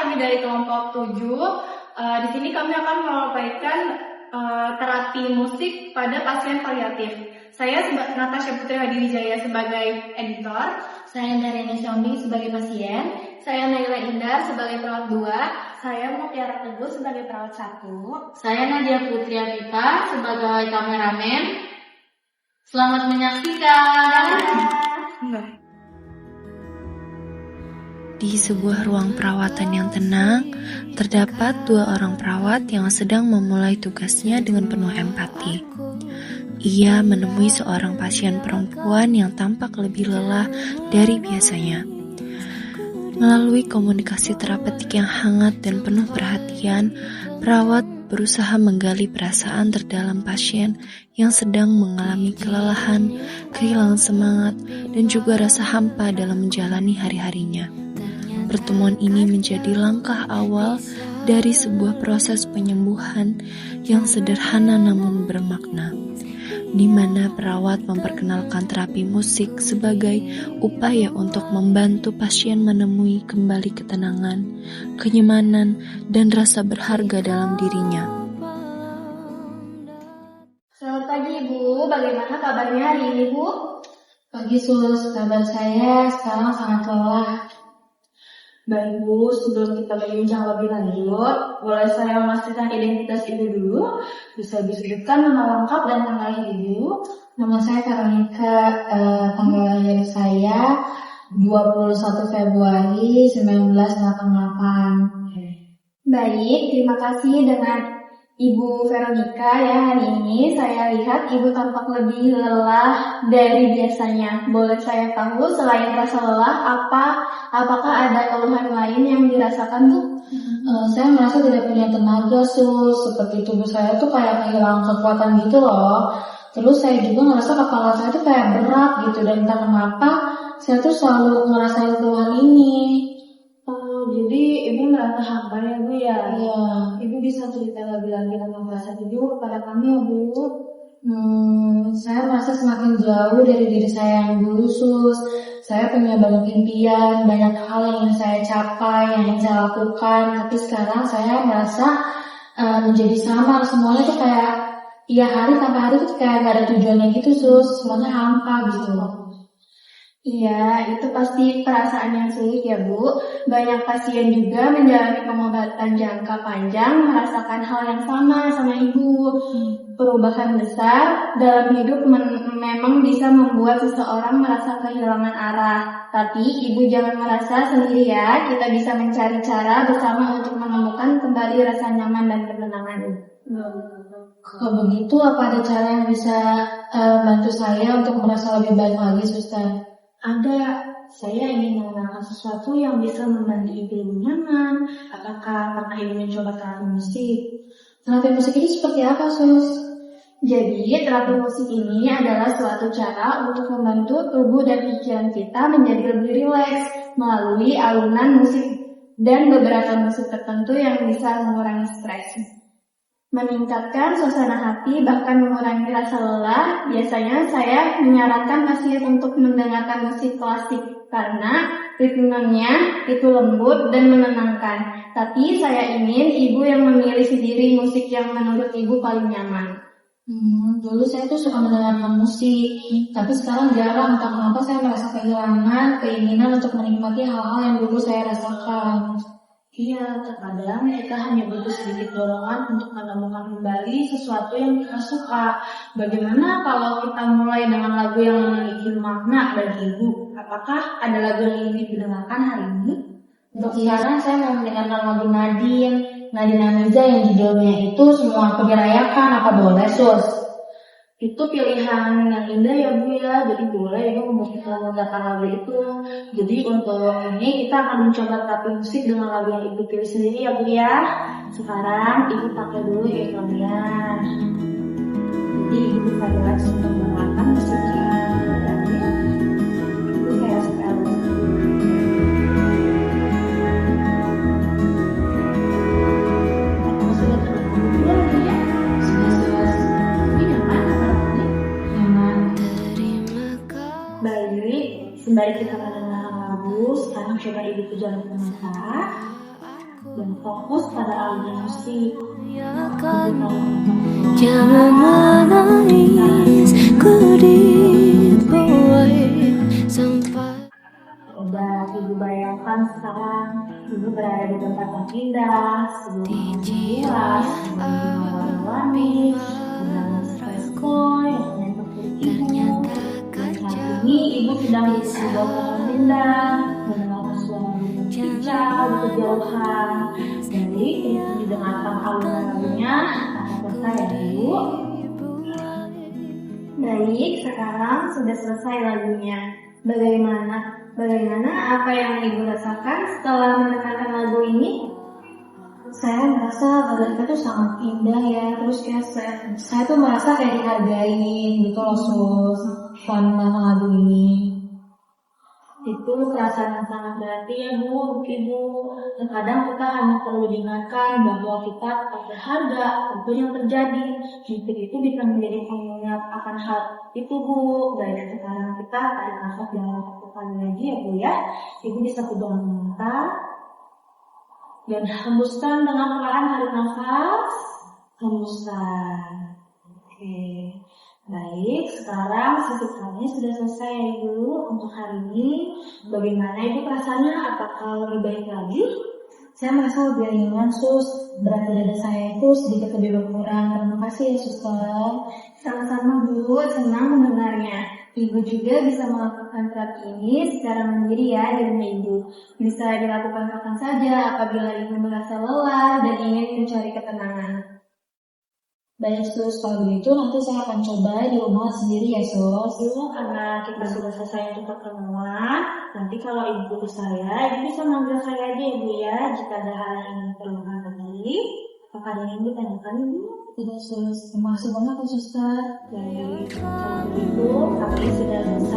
kami dari kelompok 7. Di sini kami akan menyampaikan terapi musik pada pasien paliatif. Saya Natasha Putri Hadiwijaya sebagai editor. Saya Narini Sombi sebagai pasien. Saya Naila Indah sebagai perawat 2. Saya Mutiara Teguh sebagai perawat 1. Saya Nadia Putri Apita sebagai kameramen. Selamat menyaksikan. Di sebuah ruang perawatan yang tenang, terdapat 2 orang perawat yang sedang memulai tugasnya dengan penuh empati. Ia menemui seorang pasien perempuan yang tampak lebih lelah dari biasanya. Melalui komunikasi terapeutik yang hangat dan penuh perhatian, perawat berusaha menggali perasaan terdalam pasien yang sedang mengalami kelelahan, kehilangan semangat, dan juga rasa hampa dalam menjalani hari-harinya. Pertemuan ini menjadi langkah awal dari sebuah proses penyembuhan yang sederhana namun bermakna, di mana perawat memperkenalkan terapi musik sebagai upaya untuk membantu pasien menemui kembali ketenangan, kenyamanan, dan rasa berharga dalam dirinya. Selamat pagi Ibu, bagaimana kabarnya hari ini Bu? Pagi Sus, kabar saya sekarang sangat lelah. Baik Bu, sebelum kita berbincang lebih lanjut, boleh saya memastikan identitas Ibu dulu? Bisa disebutkan nama lengkap dan tanggal lahir Ibu? Nama saya Veronica, tanggal lahir saya 21 Februari 1988. Baik, terima kasih dengan Ibu Veronica ya. Hari ini saya lihat Ibu tampak lebih lelah dari biasanya. Boleh saya tahu selain rasa lelah, apakah ada keluhan lain yang dirasakan Bu? Saya merasa tidak punya tenaga Sus, seperti tubuh saya tuh kayak kehilangan kekuatan gitu loh. Terus saya juga ngerasa kepala saya tuh kayak berat gitu, dan entah kenapa saya tuh selalu ngerasain keluhan ini. Jadi Ibu merasa hampa ya Bu ya? Iya. Ibu bisa cerita lebih lanjut tentang perasaan Ibu kepada kami ya Bu? Saya merasa semakin jauh dari diri saya yang dulu Sus. Saya punya banyak impian, banyak hal yang ingin saya capai, yang ingin saya lakukan. Tapi sekarang saya merasa menjadi samar, semuanya tuh kayak hari tanpa hari tuh kayak gak ada tujuannya gitu Sus. Semuanya hampa gitu. Iya, itu pasti perasaan yang sulit ya Bu. Banyak pasien juga menjalani pengobatan jangka panjang merasakan hal yang sama Ibu. Perubahan besar dalam hidup memang bisa membuat seseorang merasa kehilangan arah. Tapi Ibu jangan merasa sendiri ya. Kita bisa mencari cara bersama untuk menemukan kembali rasa nyaman dan ketenangan. Kalau begitu, apa ada cara yang bisa bantu saya untuk merasa lebih baik lagi Suster? Ada, saya ingin mengenalkan sesuatu yang bisa membantu Ibu nyaman. Apakah pernah Ibu mencoba terapi musik? Terapi musik ini seperti apa Sus? Jadi, terapi musik ini adalah suatu cara untuk membantu tubuh dan pikiran kita menjadi lebih rileks melalui alunan musik dan beberapa musik tertentu yang bisa mengurangi stres, meningkatkan suasana hati, bahkan mengurangi rasa lelah. Biasanya saya menyarankan pasien untuk mendengarkan musik klasik karena ritmenya itu lembut dan menenangkan. Tapi saya ingin Ibu yang memilih sendiri musik yang menurut Ibu paling nyaman. Dulu saya tuh suka mendengarkan musik, tapi sekarang jarang. Entah kenapa saya merasa kehilangan keinginan untuk menikmati hal-hal yang dulu saya rasakan. Iya, terkadang kita hanya butuh sedikit dorongan untuk menemukan kembali sesuatu yang kita suka. Bagaimana kalau kita mulai dengan lagu yang memiliki makna bagi Ibu? Apakah ada lagu yang ingin didengarkan hari ini? Untuk sekarang saya mau mendengarkan lagu Nadine Amiza yang judulnya itu Semua Aku Dirayakan. Apa boleh Sus? Itu pilihan yang indah ya Bu ya, jadi boleh Ibu mendengarkan lagu itu. Jadi untuk ini kita akan mencoba terapi musik dengan lagu yang Ibu pilih sendiri ya Bu ya. Sekarang Ibu pakai dulu earphone-nya. Jadi Ibu bisa relax untuk mendengarkan musiknya. Itu kayak sekali. Sembari kita mendengarkan lagu, sekarang coba Ibu pejamkan mata. dan fokus pada alunan musik. Jangan menangis, ku dibuai sampai. Coba ibu bayangkan sekarang ibu berada di tempat yang indah, sebelum puas, warna-warni, dengan spray yang menyentuh kulit ibu. Dan saat ini ibu sedang di sebuah pohon indah, mendengarkan suara burung kicau di kejauhan. Jadi ibu didengarkan alunan lagunya, apakah selesai ya ibu? Baik, sekarang sudah selesai lagunya. Bagaimana apa yang Ibu rasakan setelah mendengarkan lagu ini? Saya merasa lagu itu sangat indah ya. Terus kayak saya tuh merasa kayak dihargain gitu loh sus. Selama lagu ini. Itu perasaan yang sangat berarti ya Bu, Ibu. Terkadang kita hanya perlu diingatkan bahwa kita tetap berharga apapun yang terjadi. Musik itu bisa menjadi pengingat akan hal itu Bu. Baik, sekarang kita tarik nafas dalam satu kali lagi ya Bu ya. Ibu bisa pegang mata dan hembuskan dengan perlahan, tarik nafas, hembuskan. Oke. Baik, sekarang sesi kami sudah selesai ya Ibu untuk hari ini. Bagaimana Ibu perasaannya? Apakah lebih baik lagi? Saya merasa lebih ringan sus. Berat dada saya itu sedikit lebih berkurang. Terima kasih ya suster. Sama-sama Bu, senang mendengarnya. Ibu juga bisa melakukan terapi ini secara mandiri ya di rumah Ibu. Bisa dilakukan kapan saja apabila Ibu merasa lelah dan ingin mencari ketenangan. Baik sus, kalau begitu nanti saya akan coba di rumah sendiri ya sus. Ibu, karena kita sudah selesai untuk pertemuan, nanti kalau Ibu saya, Ibu bisa manggil saya aja Ibu ya, jika ada hal yang ingin perlukan kembali. Apakah ada yang Ibu tanyakan Ibu? Tidak sus, terima kasih banyak ya suster. Baik, kalau begitu kami sudah selesai